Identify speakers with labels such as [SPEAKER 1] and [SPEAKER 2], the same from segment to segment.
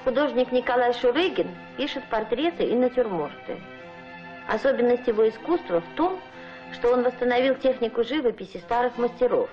[SPEAKER 1] Художник Николай Шурыгин пишет портреты и натюрморты. Особенность его искусства в том, что он восстановил технику живописи старых мастеров,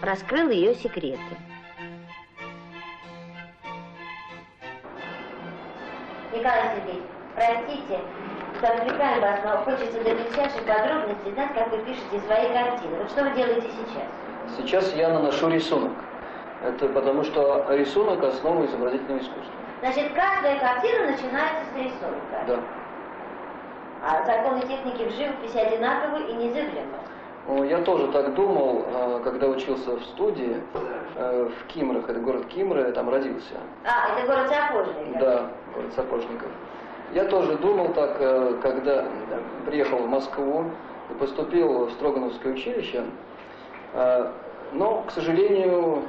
[SPEAKER 1] раскрыл ее секреты. Николай Сергеевич, простите, что отвлекаю вас, но хочется до мельчайших подробностей знать, как вы пишете свои картины. Вот что вы делаете сейчас?
[SPEAKER 2] Сейчас я наношу рисунок. Это потому что рисунок – основа изобразительного искусства.
[SPEAKER 1] Значит, каждая картина начинается с рисунка?
[SPEAKER 2] Да.
[SPEAKER 1] А законы техники в живописи одинаковы и незыблемы?
[SPEAKER 2] Ну, я тоже так думал, когда учился в студии в Кимрах. Это город Кимры, я там родился.
[SPEAKER 1] А, это город Сапожников?
[SPEAKER 2] Да, город Сапожников. Я тоже думал так, когда приехал в Москву и поступил в Строгановское училище, но, к сожалению,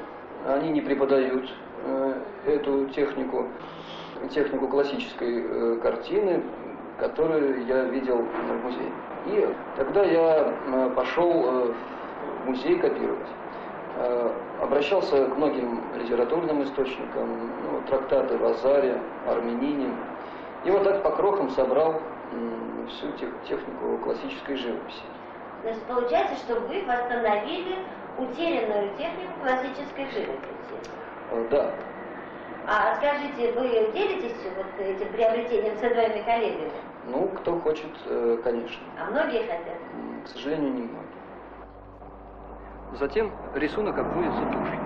[SPEAKER 2] они не преподают эту технику классической картины, которую я видел в музее. И тогда я пошел в музей копировать. Обращался к многим литературным источникам, трактаты Вазари, Арменине. И вот так по крохам собрал всю технику классической живописи.
[SPEAKER 1] Значит, получается, что вы восстановили утерянную технику классической живописи?
[SPEAKER 2] Да.
[SPEAKER 1] А скажите, вы делитесь вот этим приобретением со своими коллегами?
[SPEAKER 2] Ну, кто хочет, конечно.
[SPEAKER 1] А многие хотят?
[SPEAKER 2] К сожалению, не многие. Затем рисунок обводится тушью.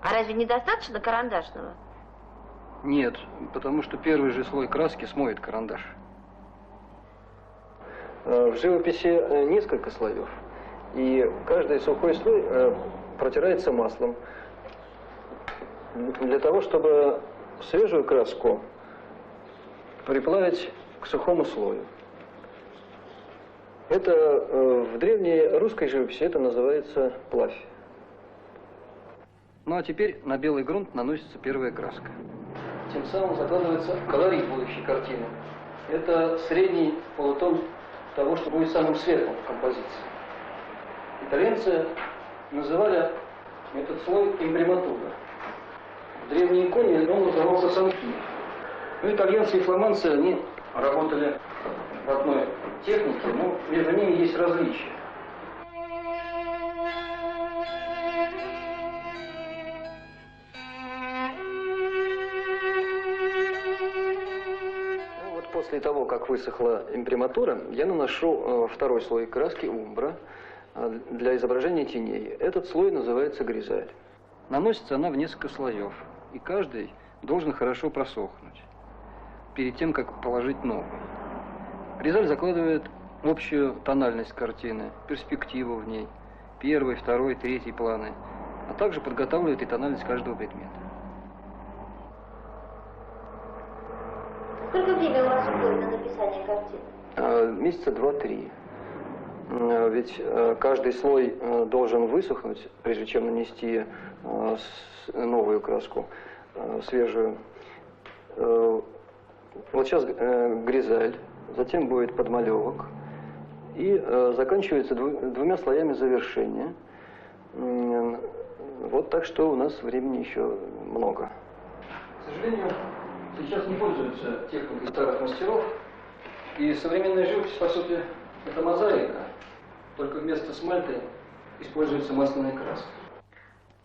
[SPEAKER 1] А разве недостаточно карандашного?
[SPEAKER 2] Нет, потому что первый же слой краски смоет карандаш. В живописи несколько слоев, и каждый сухой слой протирается маслом для того, чтобы свежую краску приплавить к сухому слою. Это в древней русской живописи это называется плавь. Ну а теперь на белый грунт наносится первая краска. Тем самым закладывается колорит будущей картины. Это средний полутон того, что будет самым светлым в композиции. Итальянцы называли этот слой имприматура. В древней иконе он назывался санки. Но итальянцы и фламандцы, они работали в одной технике, но между ними есть различия. После того, как высохла имприматура, я наношу второй слой краски умбра для изображения теней. Этот слой называется гризаль. Наносится она в несколько слоев, и каждый должен хорошо просохнуть перед тем, как положить новый. Гризаль закладывает общую тональность картины, перспективу в ней, первый, второй, третий планы, а также подготавливает и тональность каждого предмета.
[SPEAKER 1] Сколько времени у вас уходит на написание картины?
[SPEAKER 2] Месяца 2-3. Ведь каждый слой должен высохнуть, прежде чем нанести новую краску, свежую. Вот сейчас гризаль, затем будет подмалевок, и заканчивается двумя слоями завершения. Вот так что у нас времени еще много. К сожалению, сейчас не пользуются техникой старых мастеров, и современная живопись, по сути, это мозаика, только вместо смальты используется масляная краска.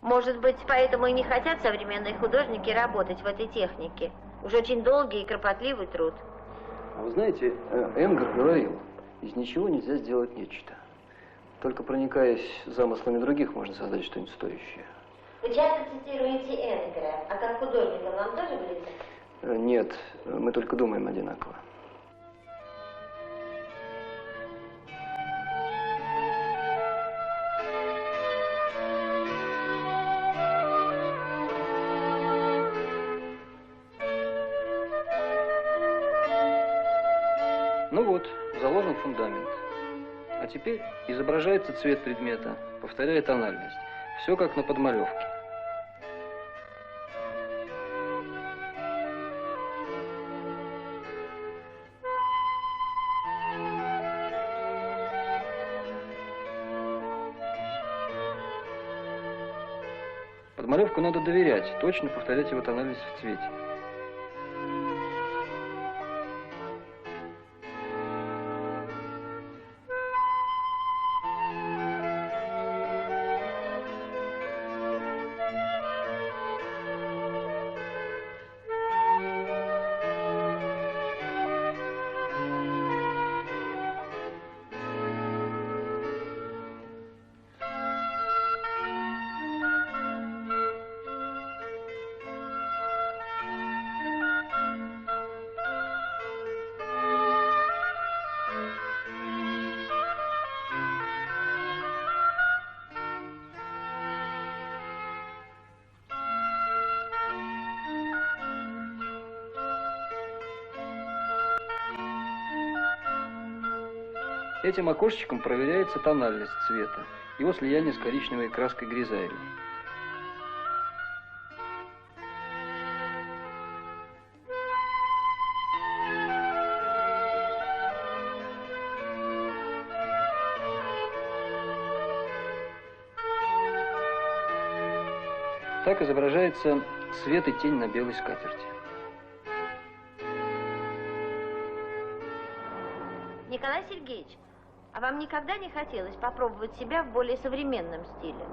[SPEAKER 1] Может быть, поэтому и не хотят современные художники работать в этой технике. Уж очень долгий и кропотливый труд.
[SPEAKER 2] А вы знаете, Энгер говорил, из ничего нельзя сделать нечто. Только проникаясь замыслами других, можно создать что-нибудь стоящее.
[SPEAKER 1] Вы часто цитируете Энгера, а как художника вам тоже близко?
[SPEAKER 2] Нет, мы только думаем одинаково. Ну вот, заложен фундамент. А теперь изображается цвет предмета, повторяя тональность. Все как на подмалевке. Подмалевку надо доверять, точно повторять его тональность в цвете. Этим окошечком проверяется тональность цвета, его слияние с коричневой краской Гризайль. Так изображается свет и тень на белой скатерти.
[SPEAKER 1] Николай Сергеевич, а вам никогда не хотелось попробовать себя в более современном стиле?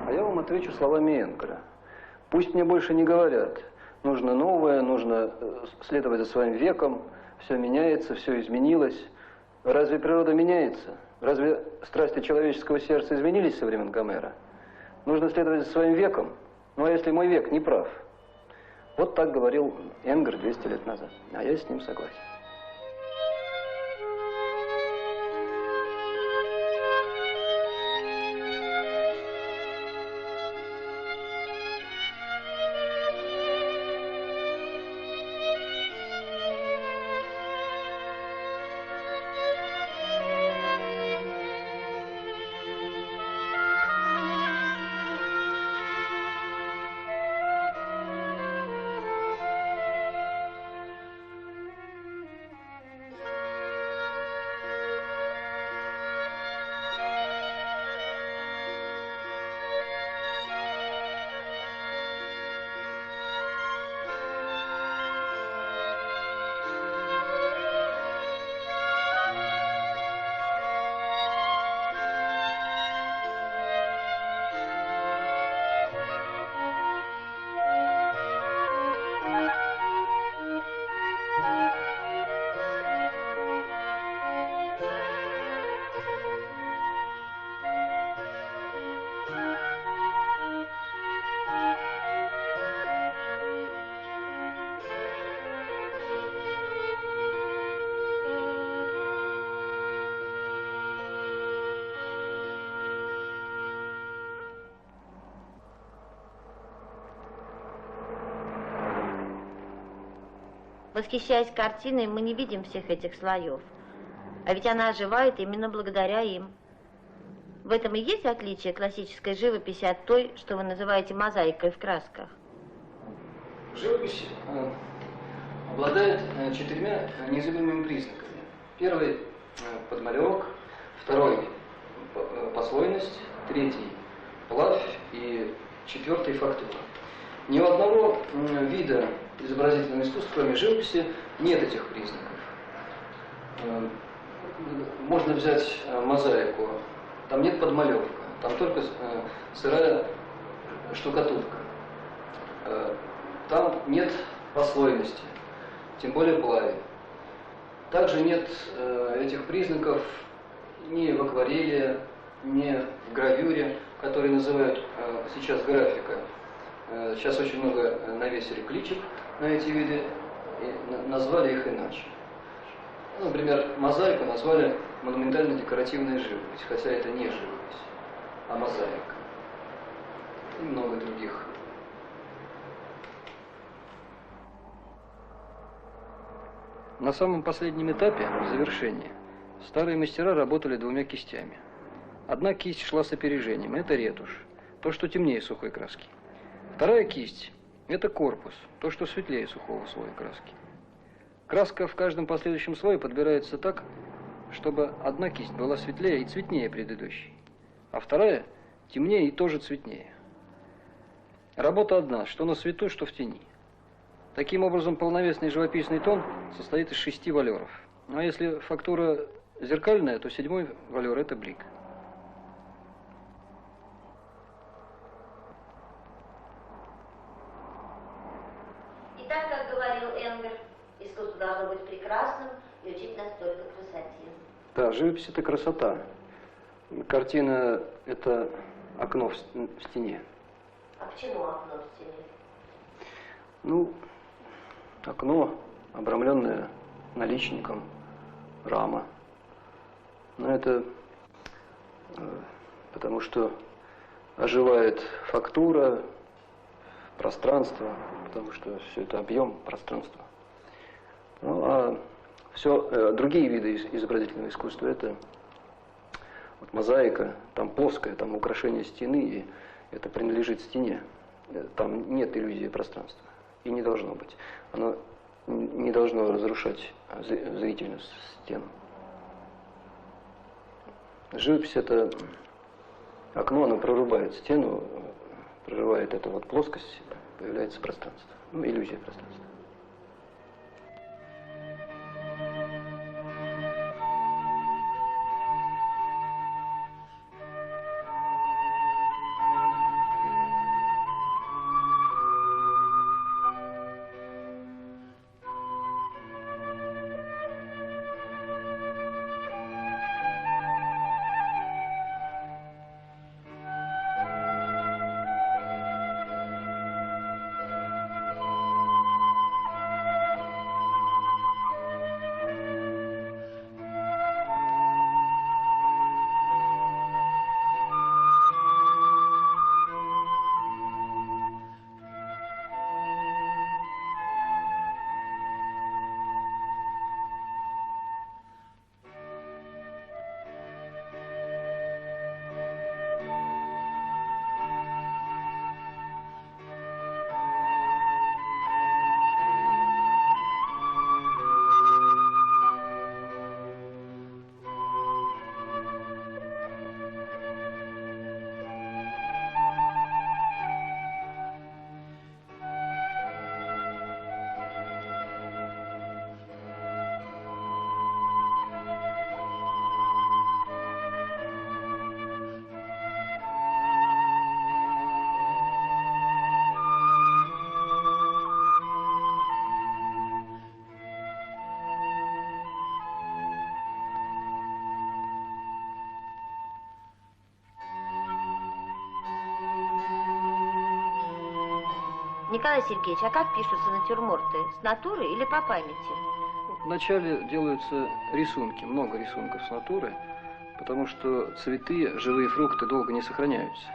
[SPEAKER 2] А я вам отвечу словами Энгера. Пусть мне больше не говорят. Нужно новое, нужно следовать за своим веком. Все меняется, все изменилось. Разве природа меняется? Разве страсти человеческого сердца изменились со времен Гомера? Нужно следовать за своим веком. Ну а если мой век не прав? Вот так говорил Энгер 200 лет назад. А я с ним согласен.
[SPEAKER 1] Восхищаясь картиной, мы не видим всех этих слоев. А ведь она оживает именно благодаря им. В этом и есть отличие классической живописи от той, что вы называете мозаикой в красках.
[SPEAKER 2] Живопись обладает 4 неизменными признаками. Первый – подмалевок, второй – послойность, третий – плавь и четвертый – фактура. Ни у одного вида изобразительного искусства, кроме живописи, нет этих признаков. Можно взять мозаику, там нет подмалевка, там только сырая штукатурка. Там нет послойности, тем более плави. Также нет этих признаков ни в акварели, ни в гравюре, которые называют сейчас графика. Сейчас очень много навесили кличек на эти виды и назвали их иначе. Например, мозаику назвали монументально-декоративная живопись, хотя это не живопись, а мозаика. И много других. На самом последнем этапе, в завершении, старые мастера работали 2 кистями. Одна кисть шла с опережением, это ретушь, то, что темнее сухой краски. Вторая кисть – это корпус, то, что светлее сухого слоя краски. Краска в каждом последующем слое подбирается так, чтобы одна кисть была светлее и цветнее предыдущей, а вторая – темнее и тоже цветнее. Работа одна, что на свету, что в тени. Таким образом, полновесный живописный тон состоит из 6 валеров. Ну, а если фактура зеркальная, то 7-й валер – это блик.
[SPEAKER 1] Итак, как говорил Энгер, искусство должно быть прекрасным и учить нас только красоте.
[SPEAKER 2] Да, живопись – это красота. Картина – это окно в стене.
[SPEAKER 1] А почему окно в стене?
[SPEAKER 2] Ну, окно, обрамленное наличником, рама. Но это потому что оживает фактура, пространство, потому что все это объем пространства. Ну, а все другие виды изобразительного искусства – это вот мозаика, там плоская, там украшение стены, и это принадлежит стене. Там нет иллюзии пространства. И не должно быть. Оно не должно разрушать зрительную стену. Живопись – это окно, оно прорубает стену, прорывает эту вот плоскость, появляется пространство. Ну, иллюзия пространства.
[SPEAKER 1] Николай Сергеевич, а как пишутся натюрморты? С натуры или по памяти?
[SPEAKER 2] Вначале делаются рисунки, много рисунков с натуры, потому что цветы, живые фрукты долго не сохраняются.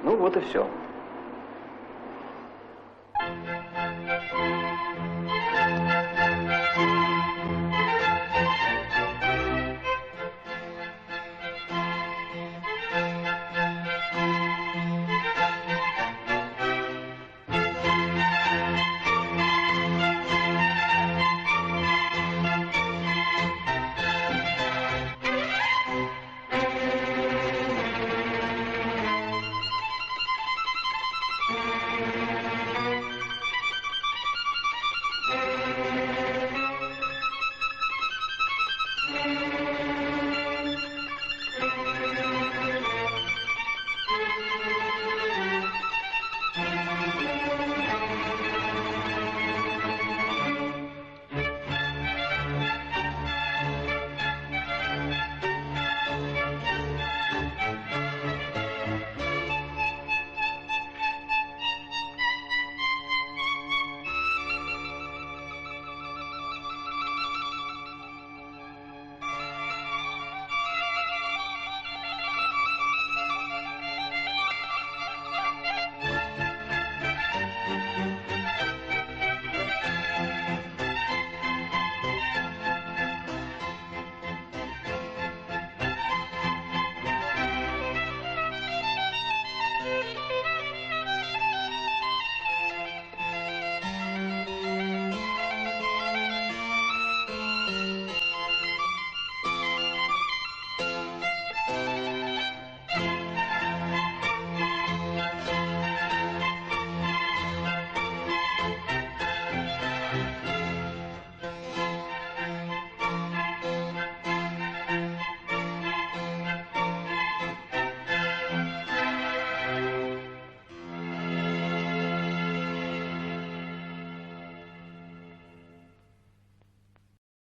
[SPEAKER 2] Ну вот и все.
[SPEAKER 1] Thank you.